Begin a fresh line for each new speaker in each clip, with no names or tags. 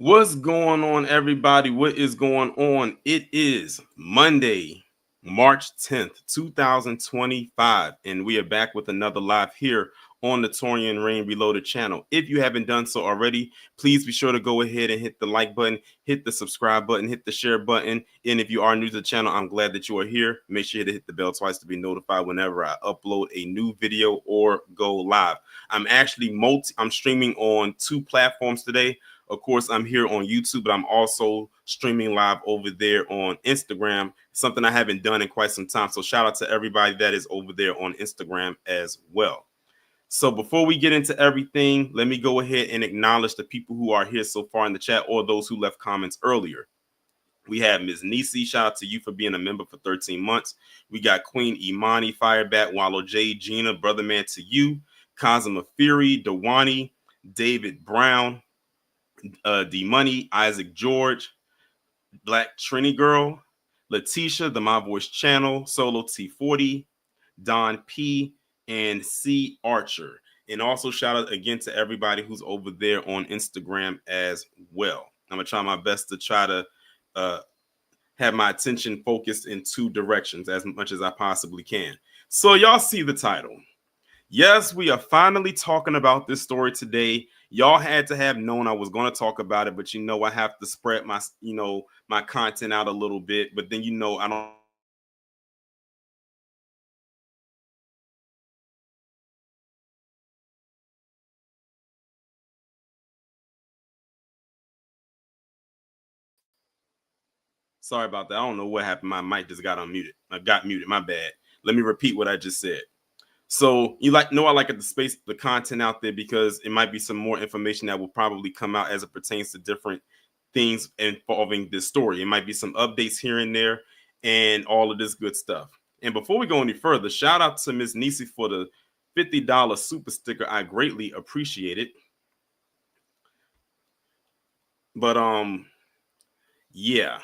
What's going on, everybody? What is going on? It is Monday, March 10th, 2025, and we are back with another live here on the Torian Rain Reloaded channel. If you haven't done so already, please be sure to go ahead and hit the like button, hit the subscribe button, hit the share button. And if you are new to the channel, I'm glad that you are here. Make sure to hit the bell twice to be notified whenever I upload a new video or go live. I'm streaming on two platforms today. Of course, I'm here on YouTube, but I'm also streaming live over there on Instagram, something I haven't done in quite some time. So shout out to everybody that is over there on Instagram as well. So before we get into everything, let me go ahead and acknowledge the people who are here so far in the chat or those who left comments earlier. We have Ms. Nisi. Shout out to you for being a member for 13 months. We got Queen Imani, Firebat, Wallow J, Gina, Brother Man to you, Kazuma Fury, Dewani, David Brown, D Money, Isaac George, Black Trini Girl, Letitia, the My Voice Channel, Solo T40, Don P, and C Archer. And also shout out again to everybody who's over there on Instagram as well. I'm gonna try my best to try to have my attention focused in two directions as much as I possibly can. So y'all see the title. Yes, we are finally talking about this story today. Y'all had to have known I was going to talk about it, but I have to spread my, my content out a little bit. But then, I don't. Sorry about that. I don't know what happened. My mic just got unmuted. I got muted. My bad. Let me repeat what I just said. So I like to space the content out there because it might be some more information that will probably come out as it pertains to different things involving this story. It might be some updates here and there and all of this good stuff. And before we go any further, shout out to Ms. Nisi for the $50 super sticker. I greatly appreciate it. But yeah.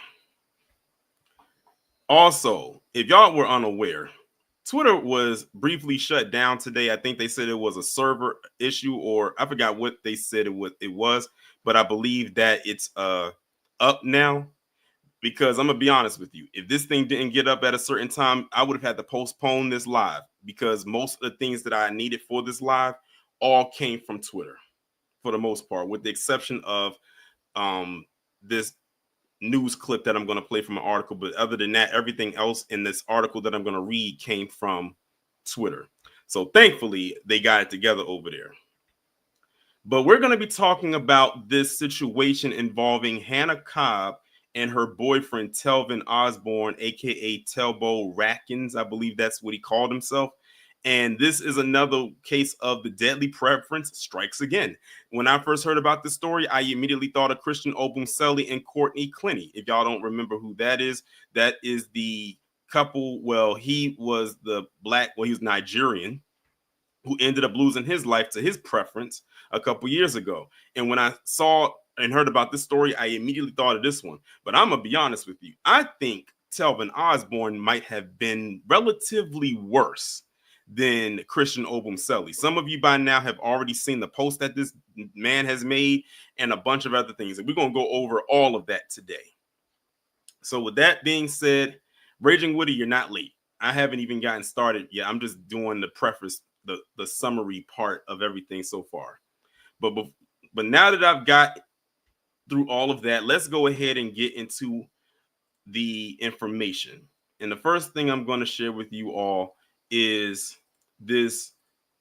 Also, if y'all were unaware, Twitter was briefly shut down today. I think they said it was a server issue, or I forgot what they said it was, but I believe that it's up now. Because I'm gonna be honest with you, if this thing didn't get up at a certain time, I would have had to postpone this live because most of the things that I needed for this live all came from Twitter for the most part, with the exception of this news clip that I'm going to play from an article. But other than that, everything else in this article that I'm going to read came from Twitter. So thankfully, they got it together over there. But we're going to be talking about this situation involving Hannah Cobb and her boyfriend, Telvin Osborne, a.k.a. Telbo Ratkins. I believe that's what he called himself. And this is another case of the deadly preference strikes again. When I first heard about this story, I immediately thought of Christian Obumseli and Courtney Clinty. If y'all don't remember who that is the couple. Well, he was he was Nigerian who ended up losing his life to his preference a couple years ago. And when I saw and heard about this story, I immediately thought of this one. But I'm going to be honest with you. I think Telvin Osborne might have been relatively worse than Christian Obumseli. Some of you by now have already seen the post that this man has made and a bunch of other things. And we're going to go over all of that today. So with that being said, Raging Woody, you're not late. I haven't even gotten started yet. I'm just doing the preface, the summary part of everything so far. But now that I've got through all of that, let's go ahead and get into the information. And the first thing I'm going to share with you all is this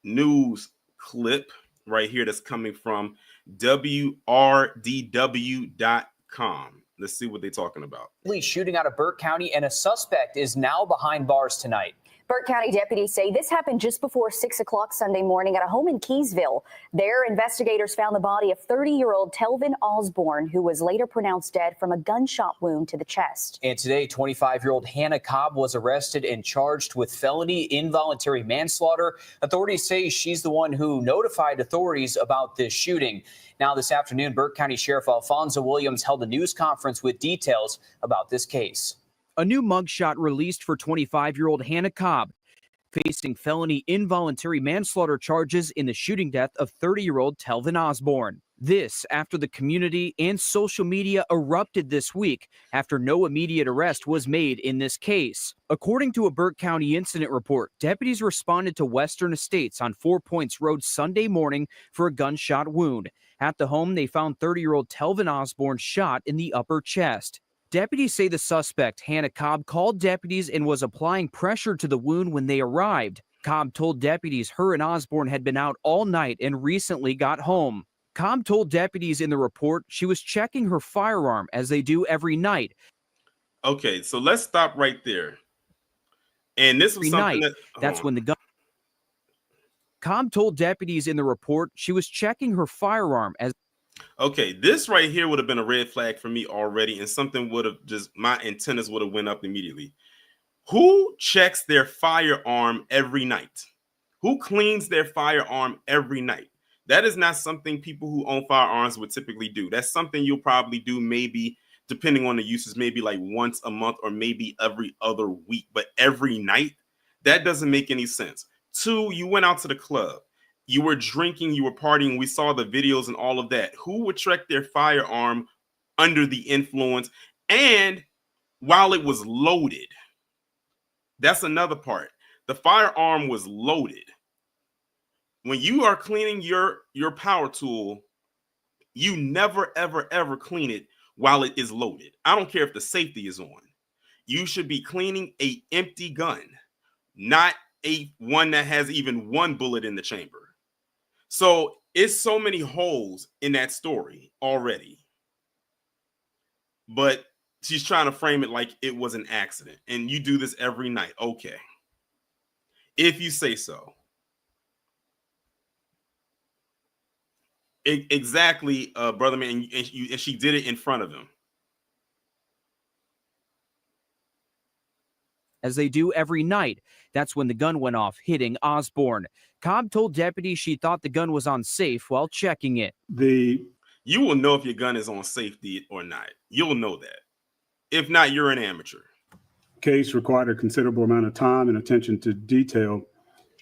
news clip right here that's coming from WRDW.com. Let's see what they're talking about.
Shooting out of Burke County, and a suspect is now behind bars tonight.
Burke County deputies say this happened just before 6 o'clock Sunday morning at a home in Keysville. There, investigators found the body of 30-year-old Telvin Osborne, who was later pronounced dead from a gunshot wound to the chest.
And today, 25-year-old Hannah Cobb was arrested and charged with felony involuntary manslaughter. Authorities say she's the one who notified authorities about this shooting. Now, this afternoon, Burke County Sheriff Alfonso Williams held a news conference with details about this case.
A new mugshot released for 25-year-old Hannah Cobb, facing felony involuntary manslaughter charges in the shooting death of 30-year-old Telvin Osborne. This after the community and social media erupted this week after no immediate arrest was made in this case. According to a Burke County incident report, deputies responded to Western Estates on 4 Points Road Sunday morning for a gunshot wound. At the home, they found 30-year-old Telvin Osborne shot in the upper chest. Deputies say the suspect, Hannah Cobb, called deputies and was applying pressure to the wound when they arrived. Cobb told deputies her and Osborne had been out all night and recently got home. Cobb told deputies in the report she was checking her firearm as they do every night.
Okay, so let's stop right there. And this was something
that's when the gun. Cobb told deputies in the report she was checking her firearm as.
Okay, this right here would have been a red flag for me already, and something would have just, my antennas would have went up immediately. Who checks their firearm every night? Who cleans their firearm every night? That is not something people who own firearms would typically do. That's something you'll probably do, maybe depending on the uses, maybe like once a month or maybe every other week, but every night, that doesn't make any sense. 2, you went out to the club, you were drinking, you were partying, we saw the videos and all of that. Who would check their firearm under the influence and while it was loaded? That's another part. The firearm was loaded. When you are cleaning your power tool, you never, ever, ever clean it while it is loaded. I don't care if the safety is on. You should be cleaning a empty gun, not a one that has even one bullet in the chamber. So it's so many holes in that story already. But she's trying to frame it like it was an accident. And you do this every night. Okay. If you say so. Exactly, brother man, and she did it in front of him.
As they do every night. That's when the gun went off, hitting Osborne. Cobb told deputies she thought the gun was on safe while checking it.
You will know if your gun is on safety or not. You'll know that. If not, you're an amateur.
Case required a considerable amount of time and attention to detail,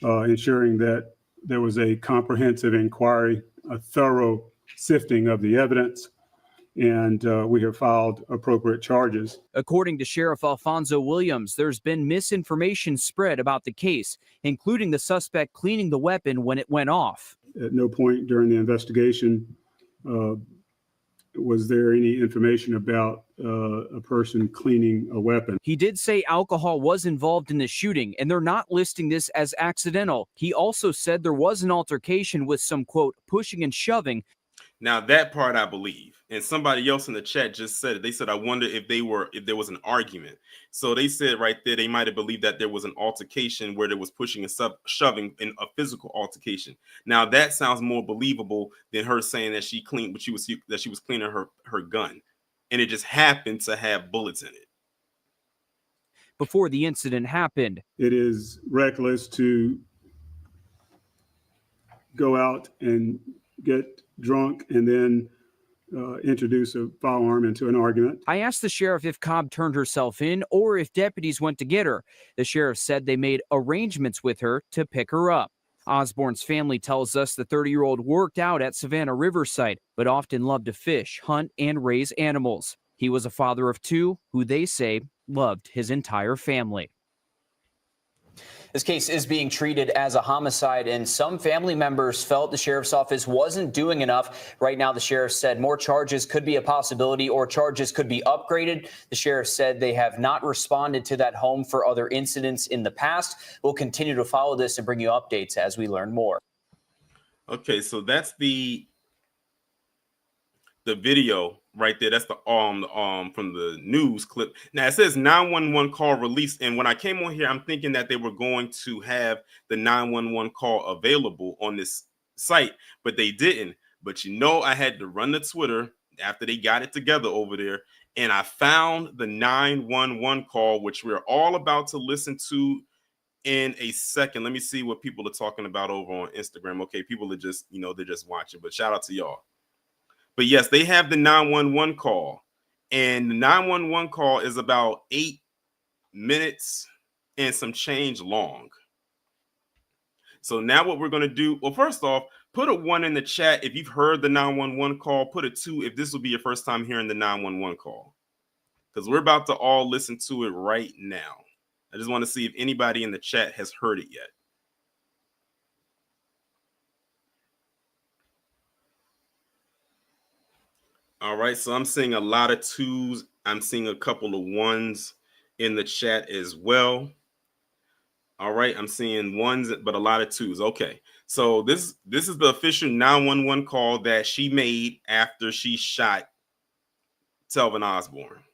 ensuring that there was a comprehensive inquiry, a thorough sifting of the evidence, and we have filed appropriate charges.
According to Sheriff Alfonso Williams, there's been misinformation spread about the case, including the suspect cleaning the weapon when it went off.
At no point during the investigation was there any information about a person cleaning a weapon.
He did say alcohol was involved in the shooting, and they're not listing this as accidental. He also said there was an altercation with some, quote, pushing and shoving.
Now that part I believe, and somebody else in the chat just said it. They said, I wonder if there was an argument. So they said right there, they might have believed that there was an altercation where there was pushing and shoving in a physical altercation. Now that sounds more believable than her saying that she cleaned, but she was cleaning her gun, and it just happened to have bullets in it.
Before the incident happened.
It is reckless to go out and get drunk and then introduce a firearm into an argument.
I asked the sheriff if Cobb turned herself in or if deputies went to get her. The sheriff said they made arrangements with her to pick her up. Osborne's family tells us the 30-year-old worked out at Savannah Riverside, but often loved to fish, hunt, and raise animals. He was a father of 2 who they say loved his entire family.
This case is being treated as a homicide, and some family members felt the sheriff's office wasn't doing enough. Right now, the sheriff said more charges could be a possibility or charges could be upgraded. The sheriff said they have not responded to that home for other incidents in the past. We'll continue to follow this and bring you updates as we learn more.
Okay, so that's the video right there. That's the from the news clip. Now it says 911 call released, and when I came on here, I'm thinking that they were going to have the 911 call available on this site, but they didn't. But I had to run to Twitter after they got it together over there, and I found the 911 call, which we're all about to listen to in a second. Let me see what people are talking about over on Instagram. Okay, people are just, they're just watching, but shout out to y'all. But yes, they have the 911 call, and the 911 call is about 8 minutes and some change long. So now what we're going to do, well, first off, Put a 1 in the chat if you've heard the 911 call. Put a 2 if this will be your first time hearing the 911 call, because we're about to all listen to it right now. I just want to see if anybody in the chat has heard it yet. All right, so I'm seeing a lot of 2s. I'm seeing a couple of 1s in the chat as well. All right, I'm seeing 1s, but a lot of 2s. Okay, so this is the official 911 call that she made after she shot Telvin Osborne.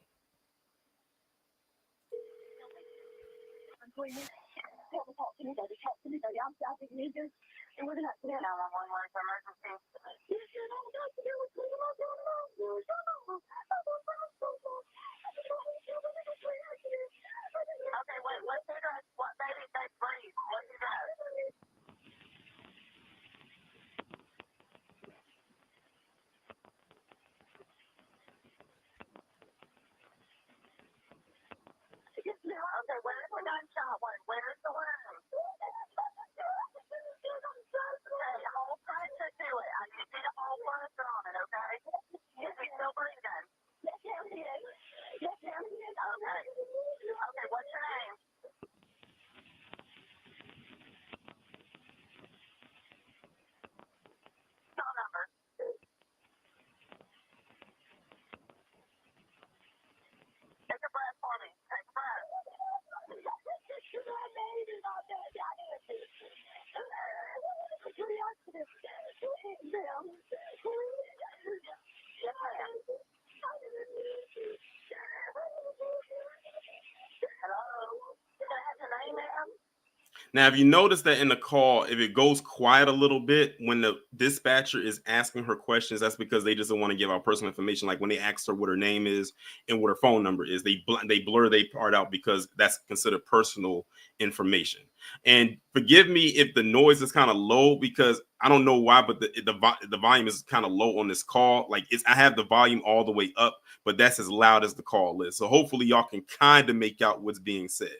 Now, if you notice that in the call, if it goes quiet a little bit when the dispatcher is asking her questions, that's because they just don't want to give out personal information. Like when they ask her what her name is and what her phone number is, they blur they part out because that's considered personal information. And forgive me if the noise is kind of low, because I don't know why, but the volume is kind of low on this call. Like I have the volume all the way up, but that's as loud as the call is. So hopefully y'all can kind of make out what's being said.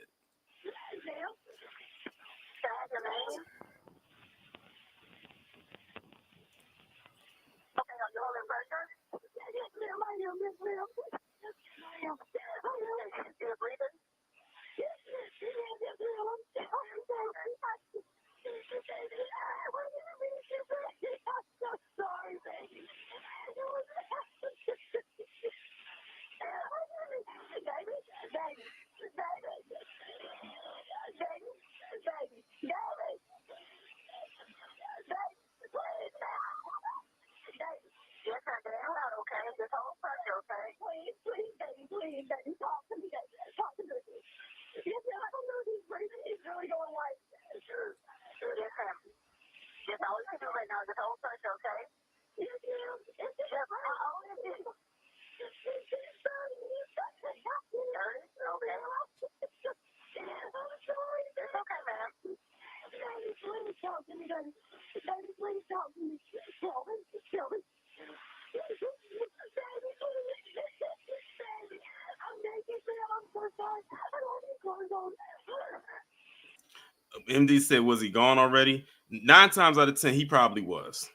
MD said, was he gone already? 9 times out of 10, he probably was.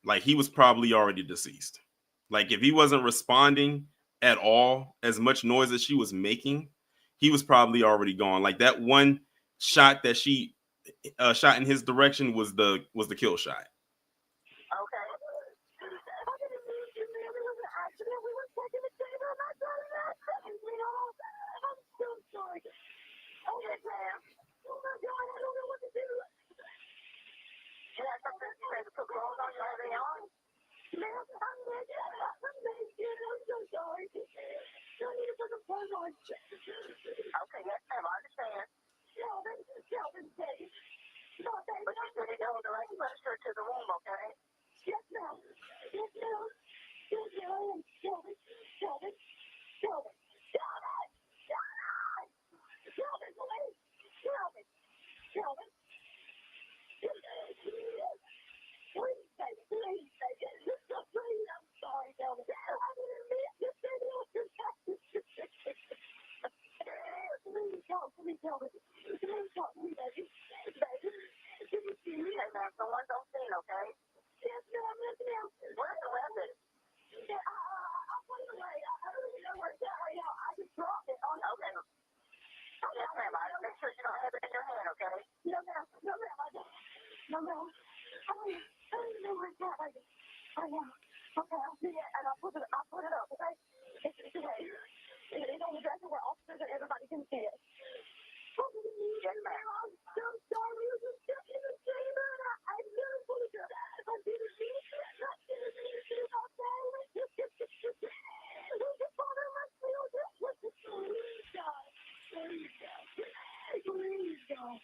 Like, he was probably already deceased. Like, if he wasn't responding at all, as much noise as she was making, he was probably already gone. Like, that one shot that she shot in his direction was the kill shot.
dresser where officers and everybody can see it. Yes, ma'am. I'm so sorry. It was just in the chamber, and I really wanted to. I didn't mean to. I didn't mean to. I'm sorry. The father must feel this. Please, God. Please, God. Please, God.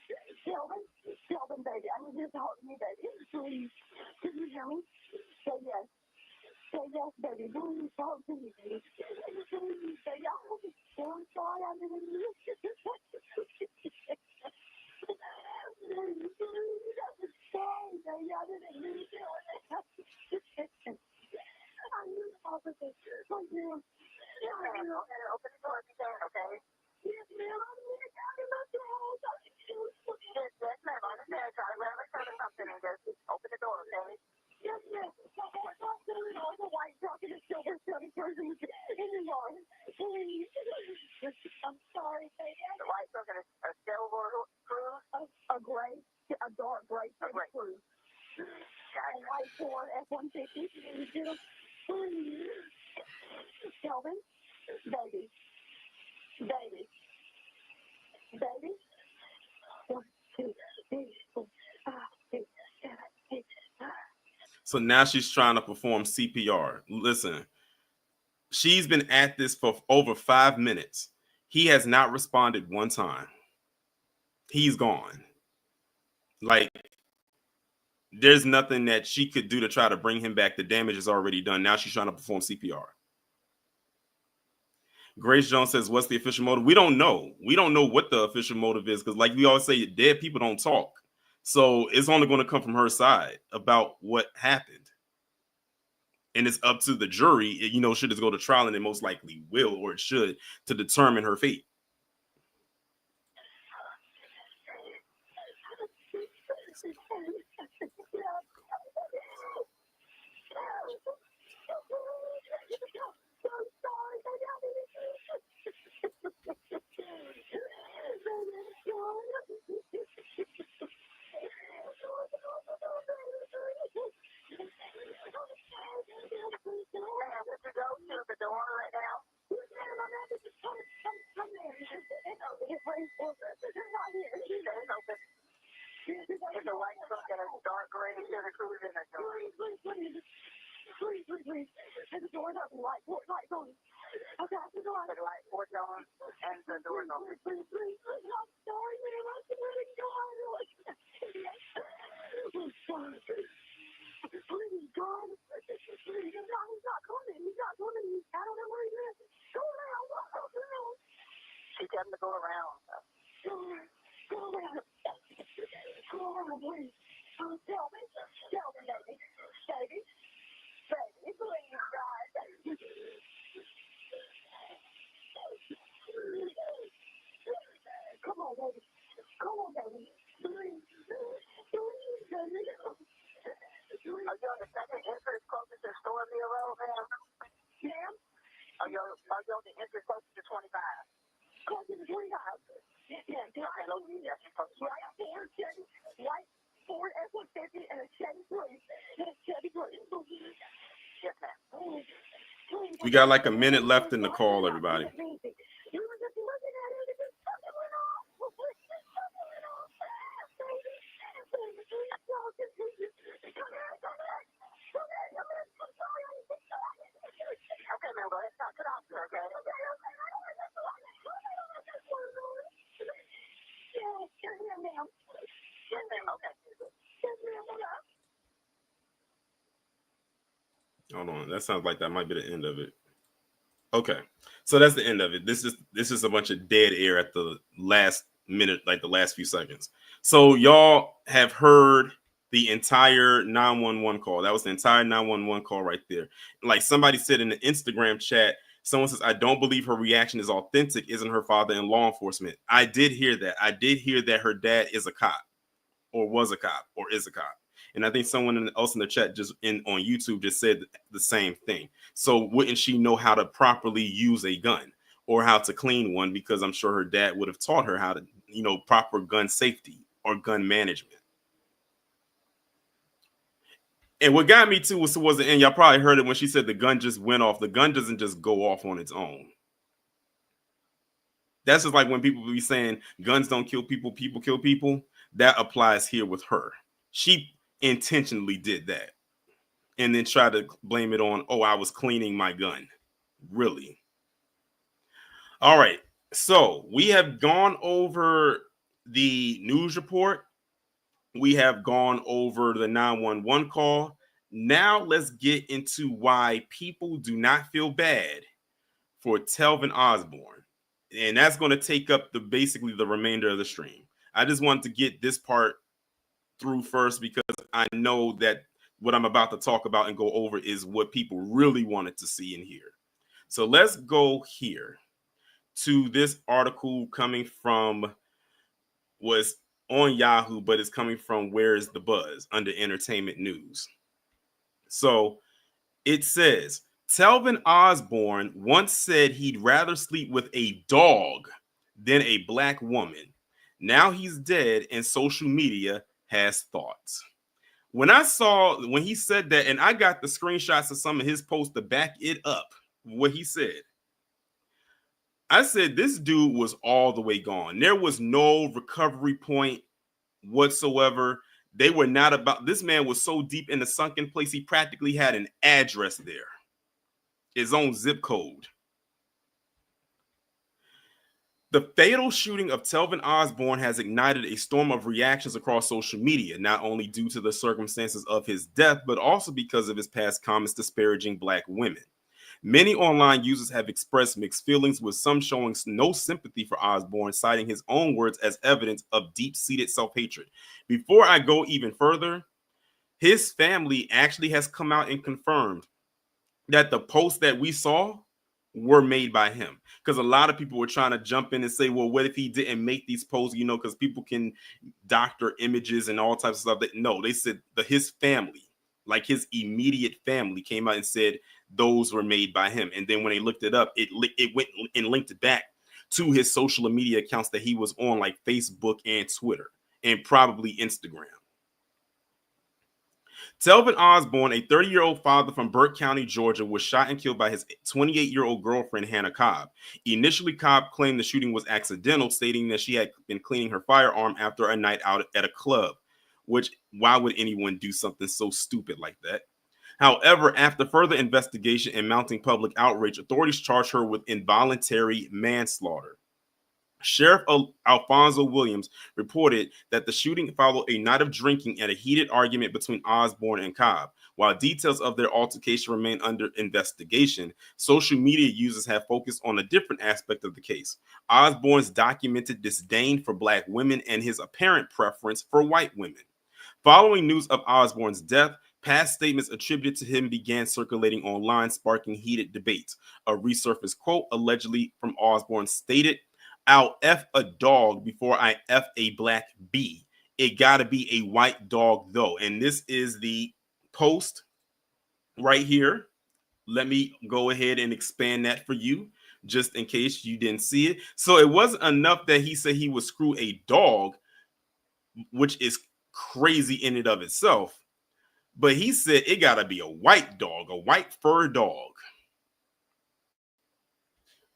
Telvin, baby. I need you to talk to me, baby. Please. Can you hear me? Say yes. Say yes, baby. Please talk to me, baby. Please, baby. I'm sorry. I didn't mean to. I'm sorry, baby. The white truck and a silver cruise? A dark gray cruise. And white Ford F-150. Telvin, baby. 1, 2, 3, 4, 5, 6, 7, 8, 9.
So now she's trying to perform CPR. Listen, she's been at this for over 5 minutes. He has not responded one time. He's gone. Like, there's nothing that she could do to try to bring him back. The damage is already done. Now she's trying to perform CPR. Grace Jones says, what's the official motive? We don't know. We don't know what the official motive is because, like we always say, dead people don't talk. So it's only going to come from her side about what happened. And it's up to the jury, you know, should it go to trial, and it most likely will, or it should, to determine her fate. We got like a minute left in the call, everybody. Hold on, that sounds like that might be the end of it. Okay, so that's the end of it. This is a bunch of dead air at the last minute, like the last few seconds. So y'all have heard the entire 911 call. That was the entire 911 call right there. Like somebody said in the Instagram chat, someone says, I don't believe her reaction is authentic. Isn't her father in law enforcement? I did hear that. I did hear that her dad is a cop, or was a cop, or is a cop. And I think someone else in the chat just on YouTube just said the same thing. So wouldn't she know how to properly use a gun or how to clean one? Because I'm sure her dad would have taught her how to, you know, proper gun safety or gun management. And what got me too was towards the end, y'all probably heard it when she said the gun just went off. The gun doesn't just go off on its own. That's just like when people be saying guns don't kill people, people kill people. That applies here with her. She intentionally did that and then tried to blame it on, oh, I was cleaning my gun. Really? All right. So we have gone over the news report. We have gone over the 911 call. Now let's get into why people do not feel bad for Telvin Osborne. And that's going to take up basically the remainder of the stream. I just wanted to get this part through first because I know that what I'm about to talk about and go over is what people really wanted to see and hear. So let's go here to this article coming from, was on Yahoo, but it's coming from Where is the Buzz under entertainment news. So it says, Telvin Osborne once said he'd rather sleep with a dog than a black woman. Now he's dead and social media has thoughts. When he said that, and I got the screenshots of some of his posts to back it up, what he said, I said, this dude was all the way gone. There was no recovery point whatsoever. They were not about, this man was so deep in the sunken place, he practically had an address there, his own zip code. The fatal shooting of Telvin Osborne has ignited a storm of reactions across social media, not only due to the circumstances of his death, but also because of his past comments disparaging black women. Many online users have expressed mixed feelings, with some showing no sympathy for Osborne, citing his own words as evidence of deep-seated self-hatred. Before I go even further, his family actually has come out and confirmed that the posts that we saw were made by him, because a lot of people were trying to jump in and say, well, what if he didn't make these posts, because people can doctor images and all types of stuff. No, they said his family, like his immediate family, came out and said those were made by him. And then when they looked it up, it went and linked it back to his social media accounts that he was on, like Facebook and Twitter and probably Instagram. Telvin Osborne, a 30-year-old father from Burke County, Georgia, was shot and killed by his 28-year-old girlfriend, Hannah Cobb. Initially, Cobb claimed the shooting was accidental, stating that she had been cleaning her firearm after a night out at a club, which, why would anyone do something so stupid like that? However, after further investigation and mounting public outrage, authorities charged her with involuntary manslaughter. Sheriff Alfonso Williams reported that the shooting followed a night of drinking and a heated argument between Osborne and Cobb. While details of their altercation remain under investigation, social media users have focused on a different aspect of the case: Osborne's documented disdain for black women and his apparent preference for white women. Following news of Osborne's death, past statements attributed to him began circulating online, sparking heated debates. A resurfaced quote allegedly from Osborne stated, "I'll F a dog before I F a black bee. It gotta be a white dog though." And this is the post right here. Let me go ahead and expand that for you, just in case you didn't see it. So it wasn't enough that he said he would screw a dog, which is crazy in and of itself, but he said it gotta be a white dog, a white fur dog.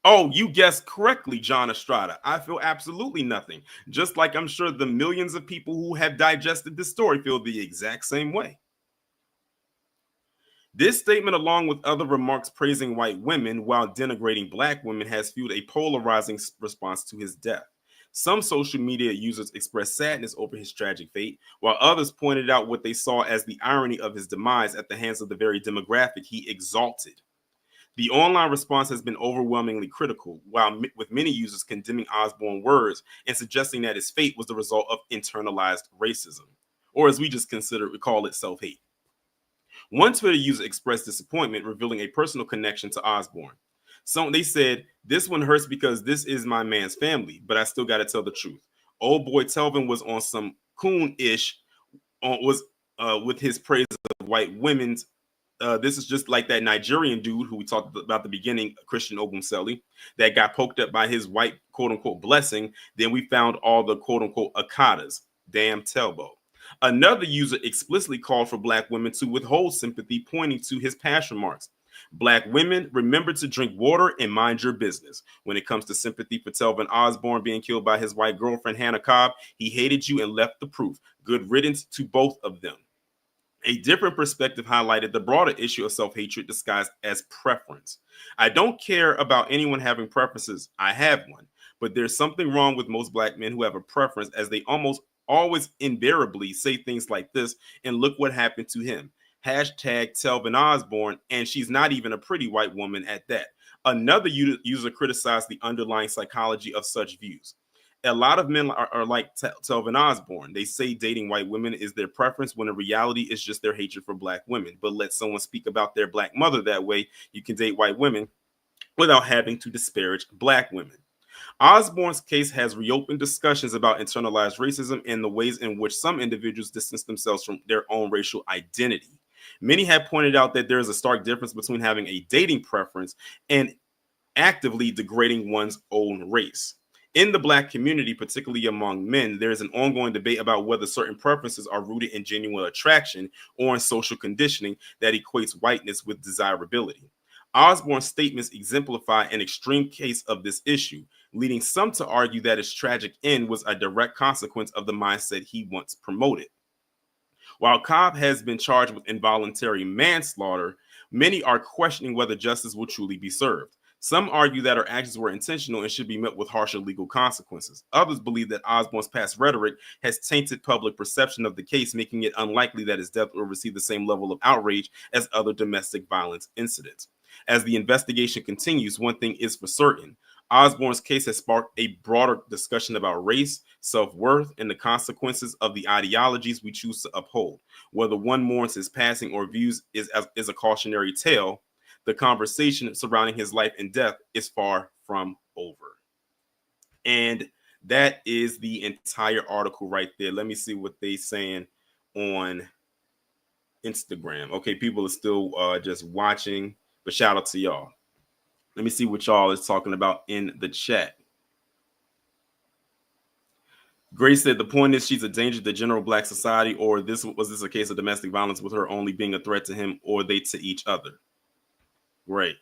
Oh, you guessed correctly, John Estrada. I feel absolutely nothing. Just like I'm sure the millions of people who have digested this story feel the exact same way. This statement, along with other remarks praising white women while denigrating black women, has fueled a polarizing response to his death. Some social media users expressed sadness over his tragic fate, while others pointed out what they saw as the irony of his demise at the hands of the very demographic he exalted. The online response has been overwhelmingly critical, with many users condemning Osborne's words and suggesting that his fate was the result of internalized racism, or as we call it, self-hate. One Twitter user expressed disappointment, revealing a personal connection to Osborne. They said, "This one hurts because this is my man's family, but I still got to tell the truth. Old boy Telvin was on some coon-ish, with his praise of white women's. This is just like that Nigerian dude who we talked about at the beginning, Christian Ogunseli, that got poked up by his white quote-unquote blessing. Then we found all the quote-unquote Akadas. Damn Telbo." Another user explicitly called for black women to withhold sympathy, pointing to his past remarks. Black women, remember to drink water and mind your business. When it comes to sympathy for Telvin Osborne being killed by his white girlfriend, Hannah Cobb, he hated you and left the proof. Good riddance to both of them. A different perspective highlighted the broader issue of self-hatred disguised as preference. I don't care about anyone having preferences. I have one. But there's something wrong with most black men who have a preference, as they almost always invariably say things like this, and look what happened to him. Hashtag Telvin Osborne, and she's not even a pretty white woman at that. Another user criticized the underlying psychology of such views. A lot of men are like Telvin Osborne. They say dating white women is their preference, when in reality it's just their hatred for black women. But let someone speak about their black mother that way, you can date white women without having to disparage black women. Osborne's case has reopened discussions about internalized racism and the ways in which some individuals distance themselves from their own racial identity. Many have pointed out that there is a stark difference between having a dating preference and actively degrading one's own race. In the black community, particularly among men, there is an ongoing debate about whether certain preferences are rooted in genuine attraction or in social conditioning that equates whiteness with desirability. Osborne's statements exemplify an extreme case of this issue, leading some to argue that his tragic end was a direct consequence of the mindset he once promoted. While Cobb has been charged with involuntary manslaughter, many are questioning whether justice will truly be served. Some argue that her actions were intentional and should be met with harsher legal consequences. Others believe that Osborne's past rhetoric has tainted public perception of the case, making it unlikely that his death will receive the same level of outrage as other domestic violence incidents. As the investigation continues, one thing is for certain: Osborne's case has sparked a broader discussion about race, self-worth, and the consequences of the ideologies we choose to uphold. Whether one mourns his passing or views is a cautionary tale, the conversation surrounding his life and death is far from over. And that is the entire article right there. Let me see what they're saying on Instagram. Okay, people are still just watching, but shout out to y'all. Let me see what y'all is talking about in the chat. Grace said the point is she's a danger to general black society, or was this a case of domestic violence with her only being a threat to him or they to each other? Great.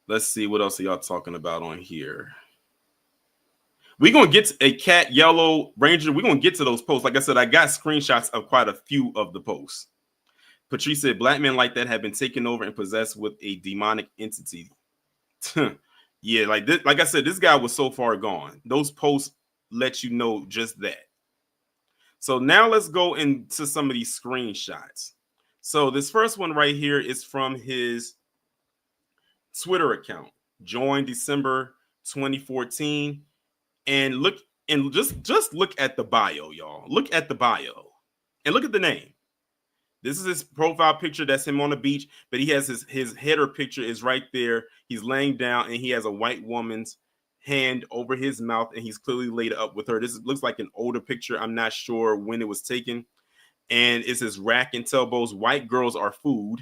Let's see what else are y'all talking about on here. We're going to get to a cat, yellow, ranger. We're going to get to those posts. Like I said, I got screenshots of quite a few of the posts. Patrice said black men like that have been taken over and possessed with a demonic entity. Yeah, like this, like I said, this guy was so far gone. Those posts let you know just that. So now let's go into some of these screenshots. So this first one right here is from his Twitter account, joined December 2014. And look, and just look at the bio, y'all. Look at the bio and look at the name. This is his profile picture. That's him on the beach, but he has his header picture is right there. He's laying down and he has a white woman's hand over his mouth and he's clearly laid up with her. This looks like an older picture. I'm not sure when it was taken. And it says Rack and Telbo's White Girls Are Food.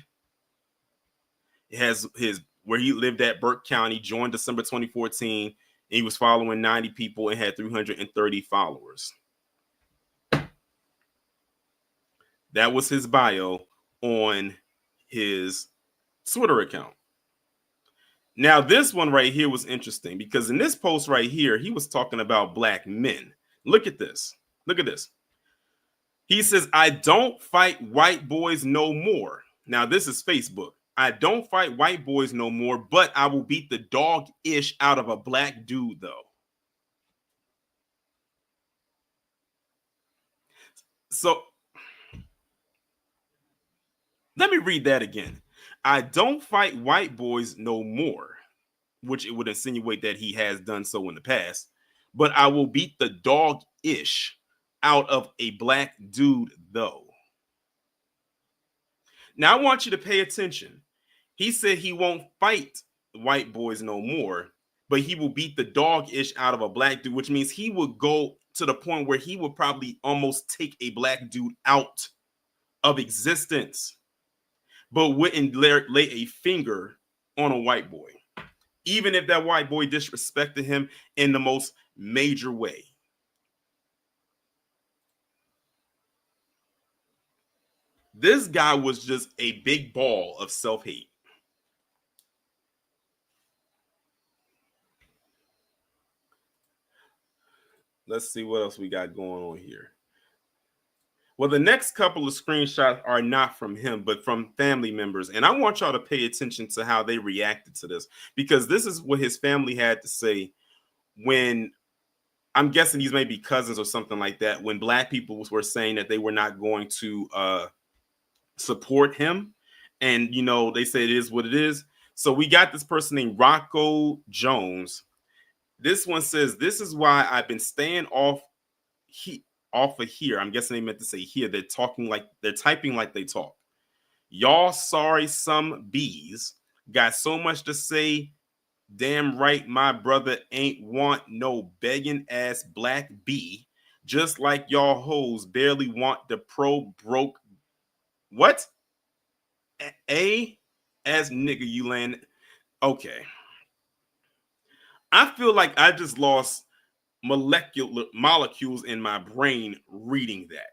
It has his where he lived at Burke County, joined December 2014. And he was following 90 people and had 330 followers. That was his bio on his Twitter account. Now, this one right here was interesting because in this post right here, he was talking about black men. Look at this. Look at this. He says, I don't fight white boys no more. Now, this is Facebook. I don't fight white boys no more, but I will beat the dog-ish out of a black dude, though. So, let me read that again. I don't fight white boys no more, which it would insinuate that he has done so in the past, but I will beat the dog-ish out of a black dude, though. Now, I want you to pay attention. He said he won't fight white boys no more, but he will beat the dog-ish out of a black dude, which means he would go to the point where he would probably almost take a black dude out of existence, but wouldn't lay a finger on a white boy, even if that white boy disrespected him in the most major way. This guy was just a big ball of self-hate. Let's see what else we got going on here. Well, the next couple of screenshots are not from him, but from family members. And I want y'all to pay attention to how they reacted to this, because this is what his family had to say when, I'm guessing these may be cousins or something like that, when black people were saying that they were not going to support him. And, you know, they say it is what it is. So we got this person named Rocco Jones. This one says, "This is why I've been staying off of here." I'm guessing they meant to say here. They're typing like they talk. "Y'all sorry some bees got so much to say. Damn right my brother ain't want no begging ass black bee. Just like y'all hoes barely want the pro broke what? A as nigga you land." Okay. I feel like I just lost molecules in my brain reading that.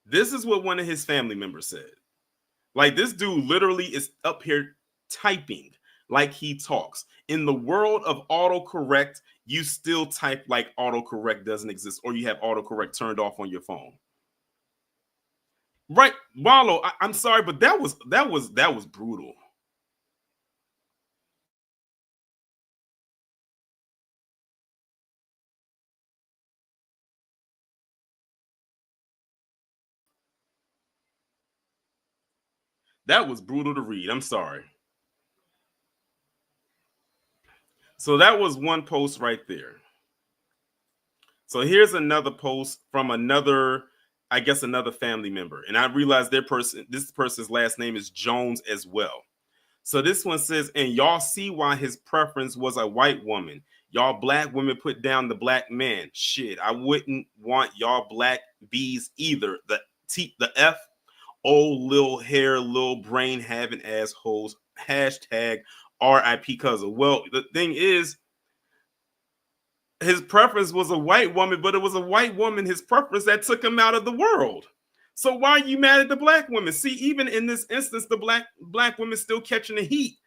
This is what one of his family members said. Like, this dude literally is up here typing like he talks. In the world of autocorrect, you still type like autocorrect doesn't exist, or you have autocorrect turned off on your phone. Right, Wallow, I'm sorry, but that was brutal. That was brutal to read. I'm sorry. So that was one post right there. So here's another post from another family member. And I realized this person's last name is Jones as well. So this one says, "And y'all see why his preference was a white woman. Y'all black women put down the black man. Shit, I wouldn't want y'all black bees either. The F, old little hair, little brain having assholes. Hashtag RIP cousin." Well, the thing is, his preference was a white woman, but it was a white woman, his preference, that took him out of the world. So why are you mad at the black women? See, even in this instance, the black women still catching the heat,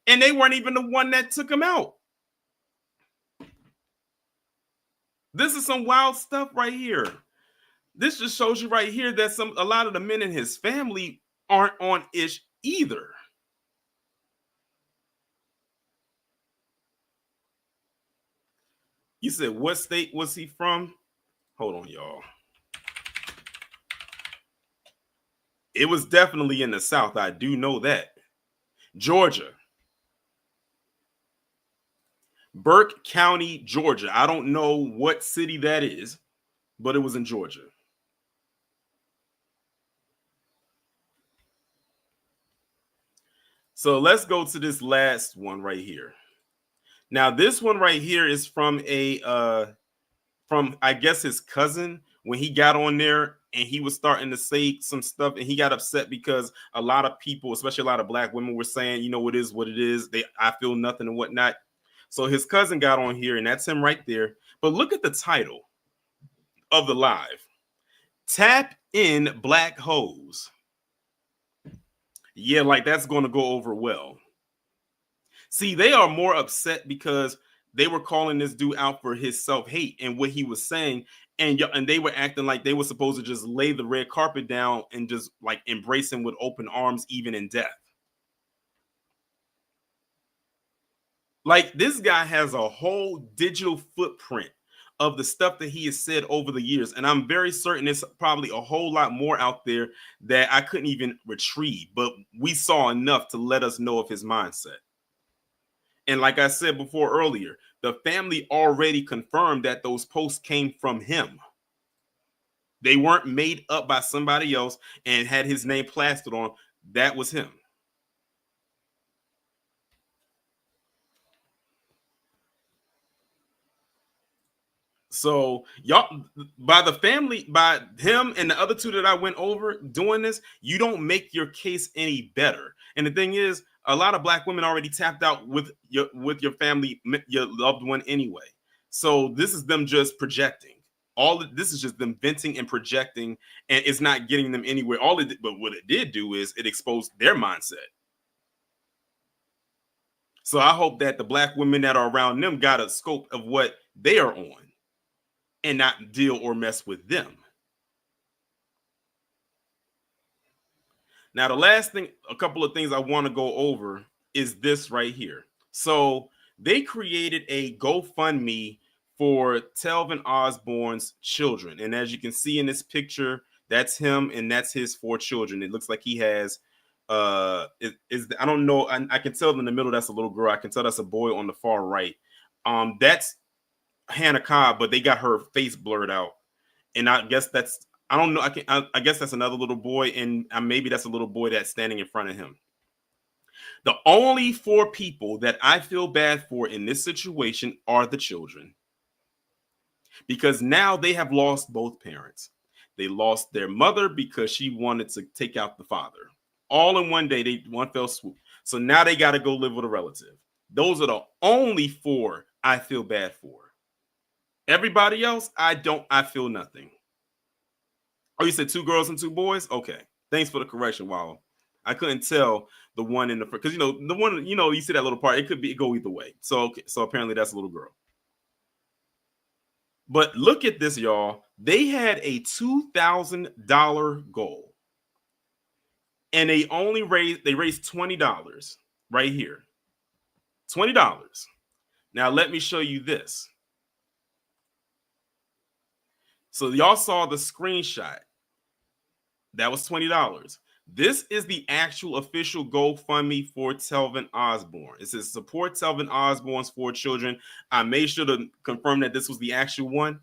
and they weren't even the one that took him out. This is some wild stuff right here. This just shows you right here that a lot of the men in his family aren't on ish either. You said, what state was he from? Hold on, y'all. It was definitely in the South. I do know that. Georgia. Burke County, Georgia. I don't know what city that is, but it was in Georgia. So let's go to this last one right here. Now, this one right here is from I guess his cousin, when he got on there and he was starting to say some stuff, and he got upset because a lot of people, especially a lot of black women, were saying, you know, it is what it is. I feel nothing and whatnot. So his cousin got on here, and that's him right there. But look at the title of the live. Tap in black hoes. Yeah, like that's going to go over well. See, they are more upset because they were calling this dude out for his self-hate and what he was saying. And they were acting like they were supposed to just lay the red carpet down and just like embrace him with open arms, even in death. Like, this guy has a whole digital footprint of the stuff that he has said over the years. And I'm very certain there's probably a whole lot more out there that I couldn't even retrieve, but we saw enough to let us know of his mindset. And like I said before earlier, the family already confirmed that those posts came from him. They weren't made up by somebody else and had his name plastered on. That was him. So y'all, by him and the other two that I went over doing this, you don't make your case any better. And the thing is, a lot of black women already tapped out with your family, your loved one anyway. So this is them just projecting. All of this is just them venting and projecting, and it's not getting them anywhere. But what it did do is it exposed their mindset. So I hope that the black women that are around them got a scope of what they are on and not deal or mess with them. Now, the last thing, a couple of things I want to go over is this right here. So they created a GoFundMe for Telvin Osborne's children. And as you can see in this picture, that's him and that's his 4 children. It looks like he has I don't know, I can tell in the middle that's a little girl. I can tell that's a boy on the far right. That's Hannah Cobb, but they got her face blurred out. And I guess that's, I don't know, I guess that's another little boy, and maybe that's a little boy that's standing in front of him. The only 4 people that I feel bad for in this situation are the children, because now they have lost both parents. They lost their mother because she wanted to take out the father. All in one day, one fell swoop. So now they got to go live with a relative. Those are the only 4 I feel bad for. Everybody else, I feel nothing. Oh, you said 2 girls and 2 boys? Okay. Thanks for the correction, Wow. I couldn't tell the one in the front, because the one, you see that little part, it could go either way. So okay, so apparently that's a little girl. But look at this, y'all. They had a $2,000 goal, and they raised $20 right here. $20. Now let me show you this. So y'all saw the screenshot. That was $20. This is the actual official GoFundMe for Telvin Osborne. It says support Telvin Osborne's 4 children. I made sure to confirm that this was the actual one.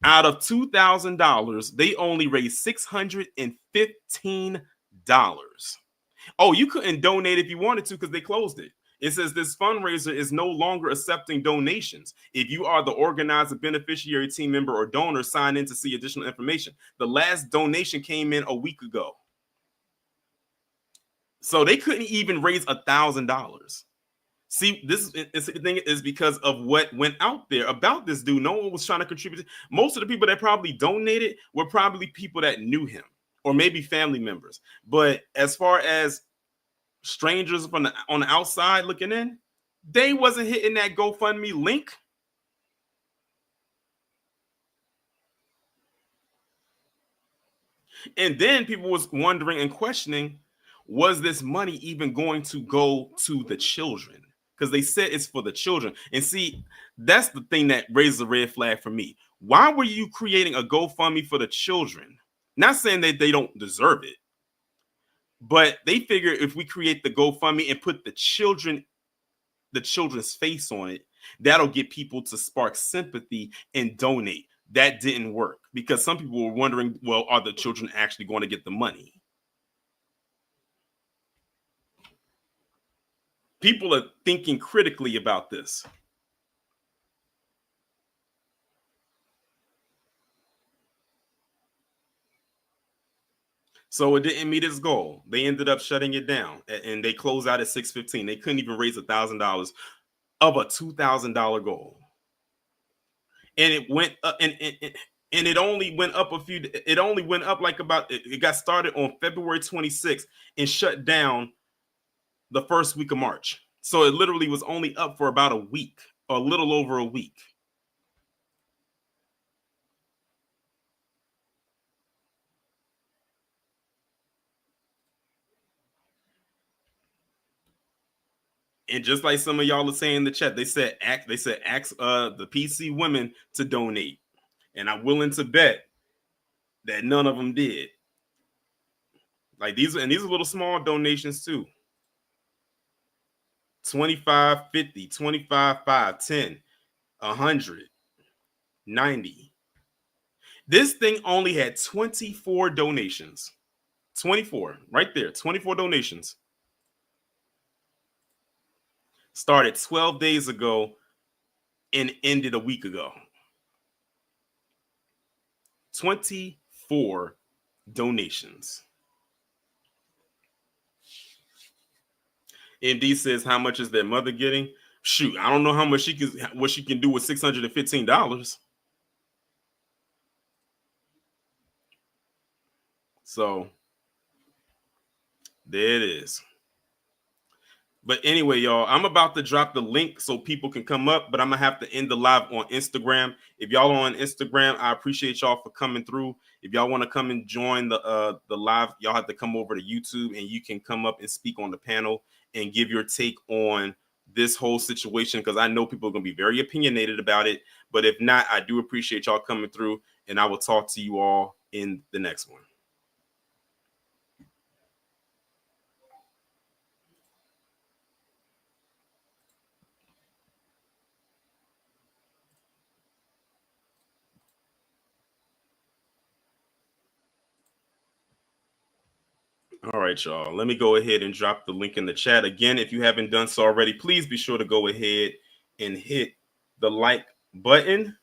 Out of $2,000, they only raised $615. Oh, you couldn't donate if you wanted to because they closed it. It says this fundraiser is no longer accepting donations. If you are the organizer, beneficiary, team member, or donor, sign in to see additional information. The last donation came in a week ago. So they couldn't even raise $1,000. See, this thing is because of what went out there about this dude. No one was trying to contribute. Most of the people that probably donated were probably people that knew him or maybe family members. But as far as strangers on the outside looking in, they wasn't hitting that GoFundMe link. And then people was wondering and questioning, was this money even going to go to the children? Because they said it's for the children. And see, that's the thing that raises a red flag for me. Why were you creating a GoFundMe for the children? Not saying that they don't deserve it, but they figure if we create the GoFundMe and put the children's face on it, that'll get people to spark sympathy and donate. That didn't work because some people were wondering, well, are the children actually going to get the money? People are thinking critically about this. So it didn't meet its goal. They ended up shutting it down, and they closed out at $615. They couldn't even raise $1,000 of a $2,000 goal. And it went up, and it only went up it only went up like it got started on February 26th and shut down the first week of March. So it literally was only up for about a week, or a little over a week. And just like some of y'all are saying in the chat, they said ask the PC women to donate. And I'm willing to bet that none of them did. Like these are little small donations too. 25, 50, 25, 5, 10, 100, 90. This thing only had 24 donations. 24, right there, 24 donations. Started 12 days ago and ended a week ago. 24 donations. MD says, how much is their mother getting? Shoot, I don't know how much what she can do with $615. So there it is. But anyway, y'all, I'm about to drop the link so people can come up, but I'm gonna have to end the live on Instagram. If y'all are on Instagram, I appreciate y'all for coming through. If y'all want to come and join the live, y'all have to come over to YouTube and you can come up and speak on the panel and give your take on this whole situation, because I know people are gonna be very opinionated about it. But if not, I do appreciate y'all coming through, and I will talk to you all in the next one. All right, y'all. Let me go ahead and drop the link in the chat. Again, if you haven't done so already, please be sure to go ahead and hit the like button.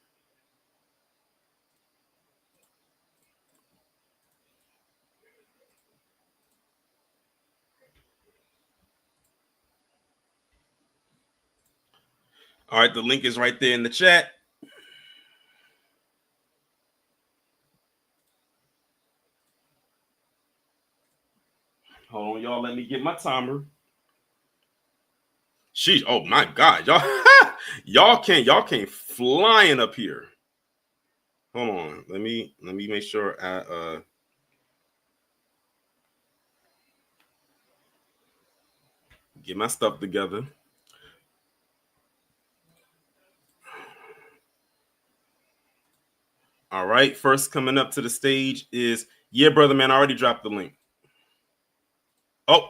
All right, the link is right there in the chat. Hold on, y'all. Let me get my timer. Sheesh. Oh my God, y'all. y'all came flying up here. Hold on. Let me make sure I get my stuff together. All right. First coming up to the stage is brother man. I already dropped the link. Oh,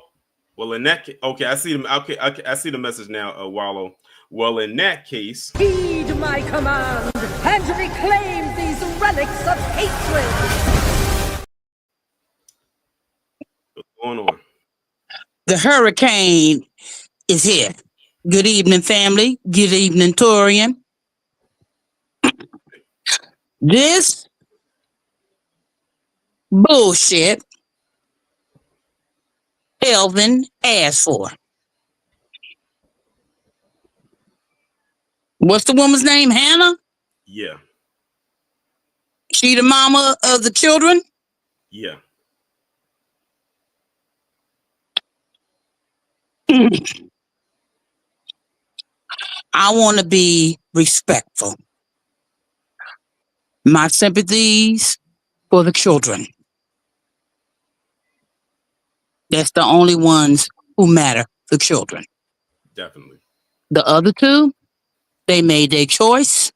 well, in that case, okay, I see them. Okay, I see the message now, Wallow. Well, in that case,
heed my command and reclaim these relics of hatred.
what's going on?
The hurricane is here. Good evening, family. Good evening, Torian. This bullshit Telvin asked for. What's the woman's name? Hannah?
Yeah.
She the mama of the children?
Yeah.
I want to be respectful. My sympathies for the children. That's the only ones who matter, the children.
Definitely.
The other two, they made their choice,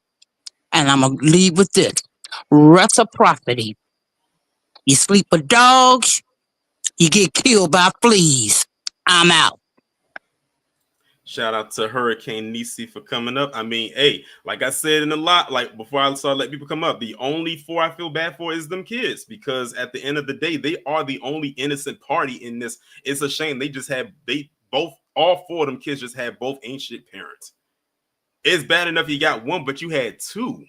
and I'm going to leave with this. Reciprocity. You sleep with dogs, you get killed by fleas. I'm out.
Shout out to Hurricane Nisi for coming up. I mean, hey, like I said in a lot, like before I started letting people come up, the only four I feel bad for is them kids, because at the end of the day, they are the only innocent party in this. It's a shame all four of them kids just had both ancient parents. It's bad enough you got one, but you had two.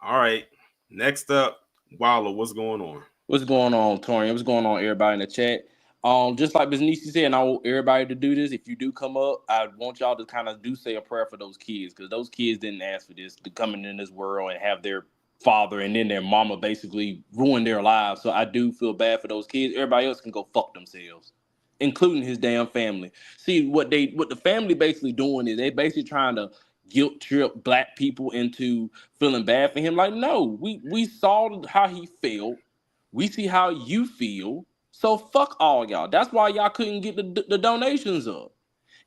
All right, next up, Wallow, what's going on?
What's going on, Torian? What's going on, everybody in the chat? Just like Ms. Nisi said, and I want everybody to do this. If you do come up, I want y'all to kind of do say a prayer for those kids, because those kids didn't ask for this, to come in this world and have their father and then their mama basically ruin their lives. So I do feel bad for those kids. Everybody else can go fuck themselves, including his damn family. See, what the family basically doing is they basically trying to guilt trip black people into feeling bad for him. Like, no, we saw how he felt. We see how you feel. So fuck all y'all. That's why y'all couldn't get the donations up.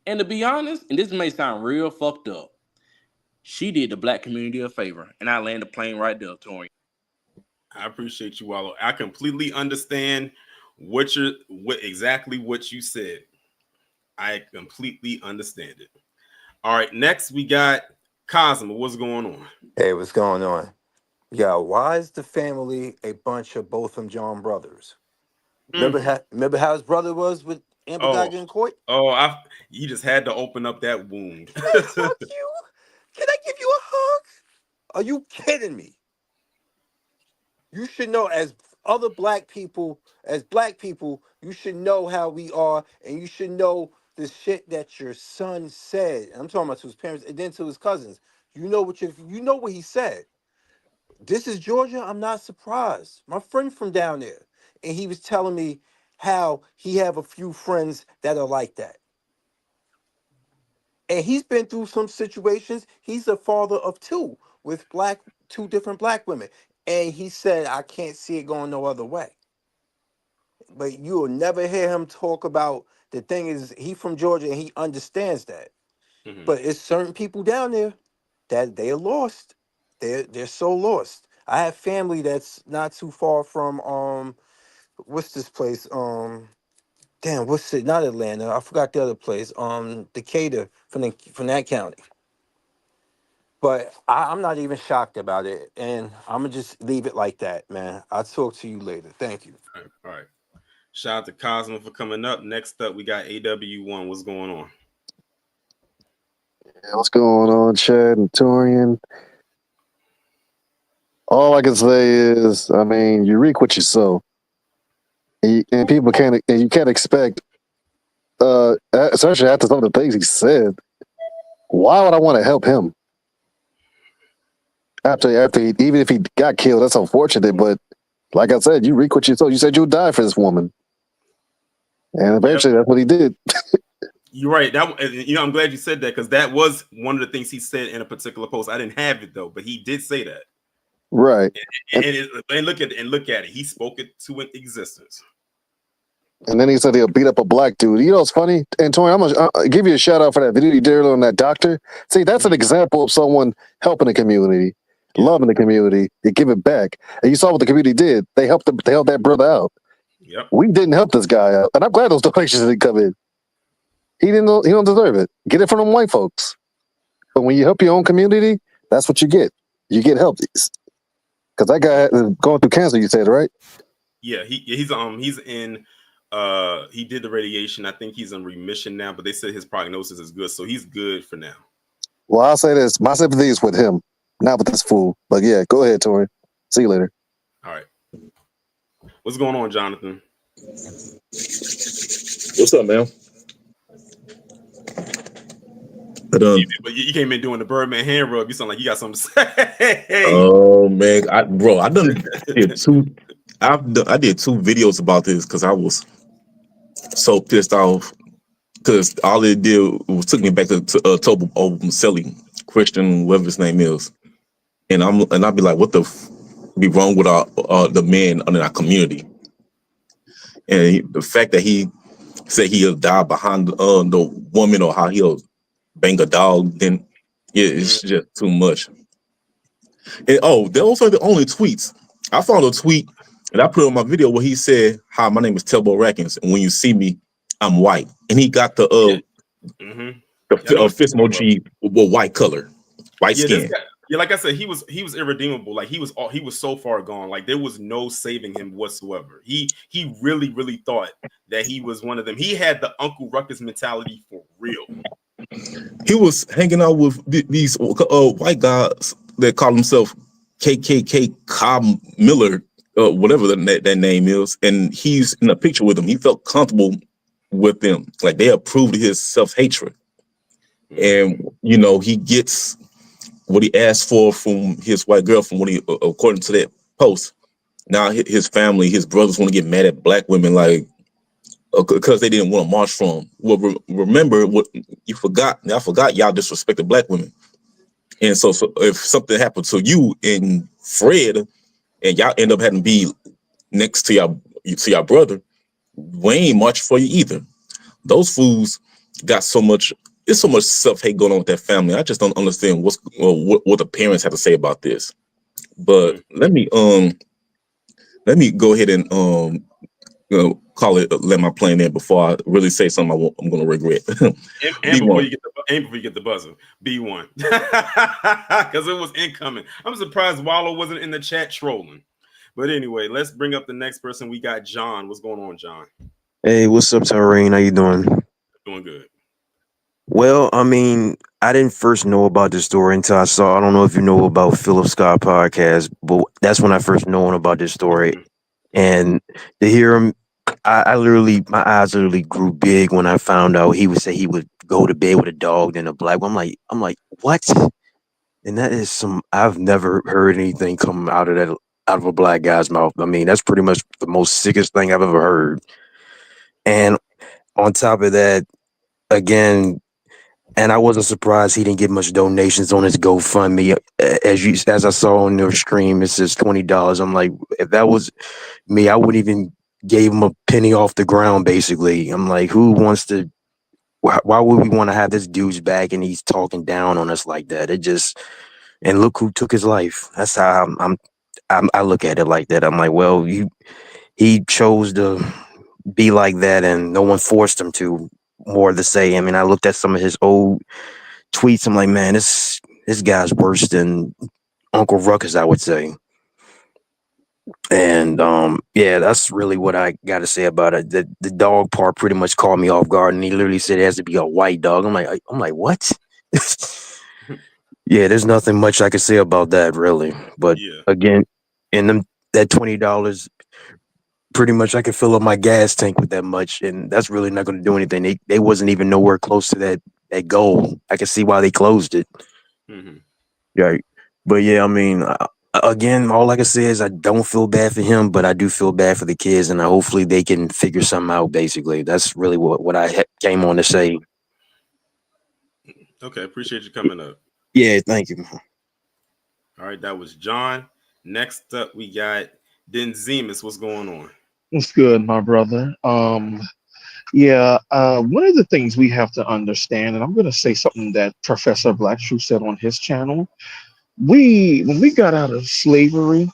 And to be honest, and this may sound real fucked up, she did the black community a favor. And I landed the plane right there, Torian.
I appreciate you, Wallow. I completely understand exactly what you said. I completely understand it. All right, next we got Cosmo. What's going on?
Hey, what's going on? Yeah, why is the family a bunch of Botham John brothers? Remember how his brother was with Amber Geiger and Court?
Oh, you just had to open up that wound.
Can I hug you? Can I give you a hug? Are you kidding me? You should know, as black people, you should know how we are, and you should know the shit that your son said. I'm talking about to his parents and then to his cousins. You know what he said. This is Georgia. I'm not surprised. My friend from down there, and he was telling me how he have a few friends that are like that. And he's been through some situations. He's a father of two with two different black women. And he said, I can't see it going no other way. But you will never hear him talk about the thing is he from Georgia and he understands that.
Mhm.
But it's certain people down there that they are lost. They're so lost. I have family that's not too far from what's this place? Damn, what's it? Not Atlanta. I forgot the other place. Decatur from that county. But I'm not even shocked about it, and I'm gonna just leave it like that, man. I'll talk to you later. Thank you.
All right. Shout out to Cosmo for coming up. Next up, we got AW1. What's going on?
What's going on, Chad and Torian? All I can say is, I mean, you reap what you sow, and people can't, and you can't expect, especially after some of the things he said. Why would I want to help him after he, even if he got killed? That's unfortunate, but like I said, you reap what you sow. You said you'll die for this woman, and eventually that's what he did.
You're right. I'm glad you said that because that was one of the things he said in a particular post. I didn't have it though, but he did say that.
Right.
And look at it. He spoke it to existence.
And then he said he'll beat up a black dude. You know what's funny? And Tony, I'm gonna give you a shout out for that video you did earlier on that doctor. See, that's an example of someone helping the community, loving the community, they give it back. And you saw what the community did. They helped that brother out.
Yep.
We didn't help this guy out. And I'm glad those donations didn't come in. He don't deserve it. Get it from them white folks. But when you help your own community, that's what you get. You get help. Because that guy is going through cancer, you said, right?
Yeah, he's in he did the radiation. I think he's in remission now, but they said his prognosis is good, so he's good for now.
Well, I'll say this. My sympathy is with him, not with this fool. But yeah, go ahead, Tori. See you later.
All right. What's going on, Jonathan?
What's up, man?
You came in doing the Birdman hand rub. You sound like you got something to say.
Oh man, I did two videos about this because I was so pissed off because all it did was took me back to Tobo Selly, Christian, whatever his name is, and I'd be like, what the be wrong with the men in our community? And the fact that he said he'll die behind the woman or how he'll bang a dog, then yeah, it's just too much. And those are the only tweets. I found a tweet and I put on my video where he said, "Hi, my name is Telbo Rackins, and when you see me, I'm white." And he got the fist emoji with white color, white skin.
Like I said, he was irredeemable. Like he was so far gone. Like there was no saving him whatsoever. He really thought that he was one of them. He had the Uncle Ruckus mentality for real.
He was hanging out with these white guys that call themselves KKK Cobb Miller, whatever that name is, and he's in a picture with them. He felt comfortable with them, like they approved his self-hatred, and he gets what he asked for from his white girlfriend. What he, according to that post, now his family, his brothers want to get mad at black women, like because they didn't want to march for him. Well, remember what you forgot. I forgot y'all disrespected black women. And so if something happened to you and Fred, and y'all end up having to be next to your brother, we ain't march for you either. Those fools got so much. There's so much self-hate going on with that family. I just don't understand what the parents have to say about this. But let me go ahead and let my plan in before I really say something I'm going to regret.
And before you get the buzzer, B1, because it was incoming. I'm surprised Wallow wasn't in the chat trolling. But anyway, let's bring up the next person. We got John. What's going on, John?
Hey, what's up, Tyrone? How you doing?
Doing good.
Well, I mean, I didn't first know about this story until I don't know if you know about Philip Scott podcast, but that's when I first known about this story. And to hear him, my eyes literally grew big when I found out he would say he would go to bed with a dog than a black one. I'm like, what? And that is I've never heard anything come out of a black guy's mouth. I mean, that's pretty much the most sickest thing I've ever heard. And on top of that, again, and I wasn't surprised he didn't get much donations on his GoFundMe. As I saw on your screen, it says $20. I'm like, if that was me, I wouldn't even gave him a penny off the ground. Basically, I'm like, who wants to? Why would we want to have this dude's back and he's talking down on us like that? It just and look who took his life. That's how I look at it like that. I'm like, well, he chose to be like that, and no one forced him to. More to say. I mean, I looked at some of his old tweets. I'm like, man, this guy's worse than Uncle Ruckus, I would say. And yeah, that's really what I got to say about it. The dog part pretty much caught me off guard, and he literally said it has to be a white dog. I'm like, what? Yeah, there's nothing much I can say about that, really. But
Yeah.
again, that $20, pretty much I could fill up my gas tank with that much, and that's really not going to do anything. They wasn't even nowhere close to that goal. I can see why they closed it.
Mm-hmm.
Right. But yeah, I mean, again, all I can say is I don't feel bad for him, but I do feel bad for the kids, and hopefully they can figure something out. Basically, that's really what I came on to say.
Okay, appreciate you coming up.
Yeah, thank you.
All right, that was John. Next up, we got Denzemus. What's going on?
What's good, my brother? Yeah, one of the things we have to understand, and I'm going to say something that Professor Blackshoe said on his channel. When we got out of slavery,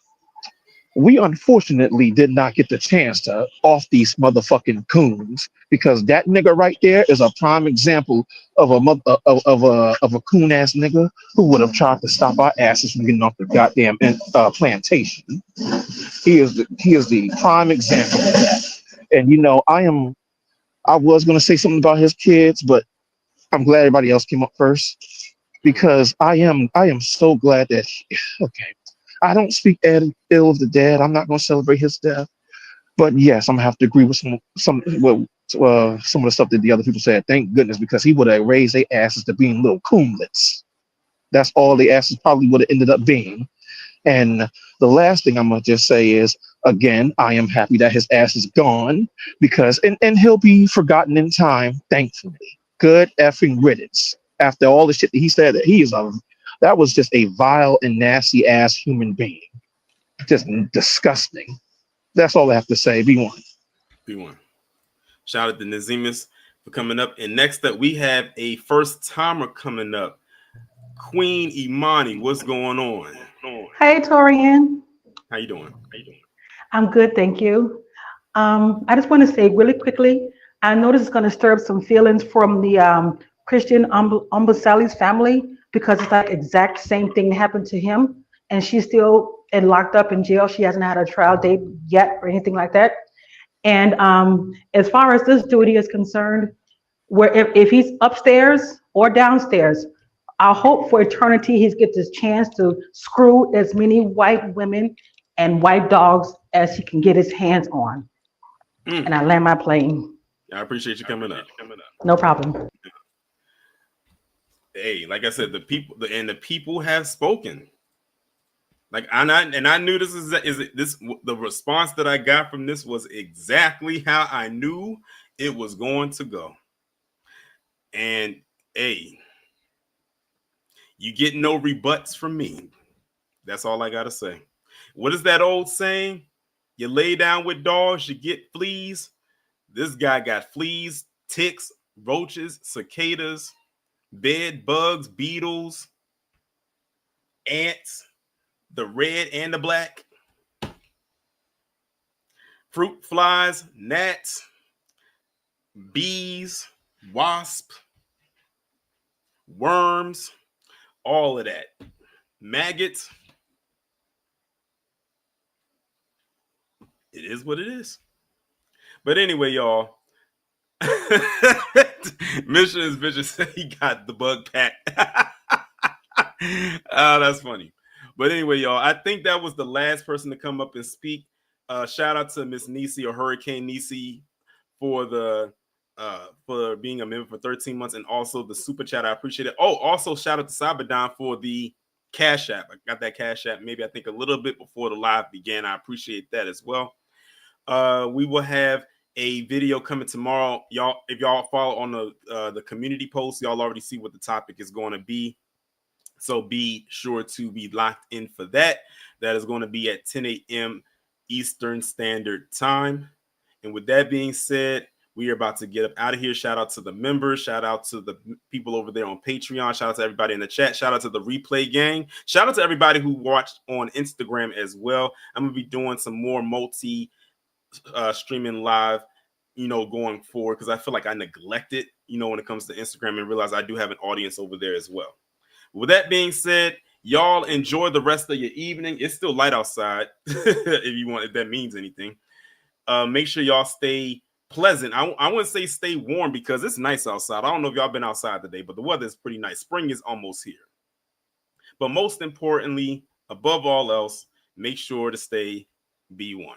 we unfortunately did not get the chance to off these motherfucking coons, because that nigga right there is a prime example of a coon ass nigga who would have tried to stop our asses from getting off the goddamn plantation. He is the prime example of that. And you know, I was gonna say something about his kids, but I'm glad everybody else came up first, because I am so glad that okay. I don't speak ill of the dead. I'm not gonna celebrate his death. But yes, I'm gonna have to agree with some of the stuff that the other people said. Thank goodness, because he would have raised their asses to being little coonlets. That's all the asses probably would have ended up being. And the last thing I'm gonna just say is, again, I am happy that his ass is gone, because and he'll be forgotten in time, thankfully. Good effing riddance. After all the shit that he said, that was just a vile and nasty ass human being. Just disgusting. That's all I have to say. B1.
B1. Shout out to Nazimus for coming up. And next up, we have a first timer coming up. Queen Imani, what's going on?
Hey, Torian.
How you doing?
I'm good, thank you. I just want to say really quickly, I know this is going to stir up some feelings from the Christian Umbasali's family, because it's like exact same thing happened to him, and she's still locked up in jail. She hasn't had a trial date yet or anything like that. And as far as this duty is concerned, where if he's upstairs or downstairs, I hope for eternity he gets his chance to screw as many white women and white dogs as he can get his hands on. And I land my plane.
I appreciate you coming up.
No problem.
Hey, like I said, the people have spoken. Like I knew this the response that I got from this was exactly how I knew it was going to go. And hey, you get no rebuts from me. That's all I gotta say. What is that old saying? You lay down with dogs, you get fleas. This guy got fleas, ticks, roaches, cicadas, bed bugs, beetles, ants, the red and the black, fruit flies, gnats, bees, wasp, worms, all of that. Maggots. It is what it is. But anyway, y'all. Mission is vicious. He got the bug pack. Oh, that's funny. But anyway, y'all, I think that was the last person to come up and speak. Shout out to Miss Nisi or Hurricane Nisi for being a member for 13 months, and also the super chat. I appreciate it. Oh, also shout out to Cyberdyne for the Cash App. I got that Cash App maybe I think a little bit before the live began. I appreciate that as well. We will have a video coming tomorrow. Y'all, if y'all follow on the community post, y'all already see what the topic is going to be. So be sure to be locked in for that. That is going to be at 10 a.m. Eastern Standard Time. And with that being said, we are about to get up out of here. Shout out to the members. Shout out to the people over there on Patreon. Shout out to everybody in the chat. Shout out to the replay gang. Shout out to everybody who watched on Instagram as well. I'm going to be doing some more streaming live, going forward, because I feel like I neglected, when it comes to Instagram, and realize I do have an audience over there as well. With that being said, y'all enjoy the rest of your evening. It's still light outside, if that means anything. Make sure y'all stay pleasant. I wouldn't say stay warm because it's nice outside. I don't know if y'all been outside today, but the weather is pretty nice. Spring is almost here. But most importantly, above all else, make sure to stay B1.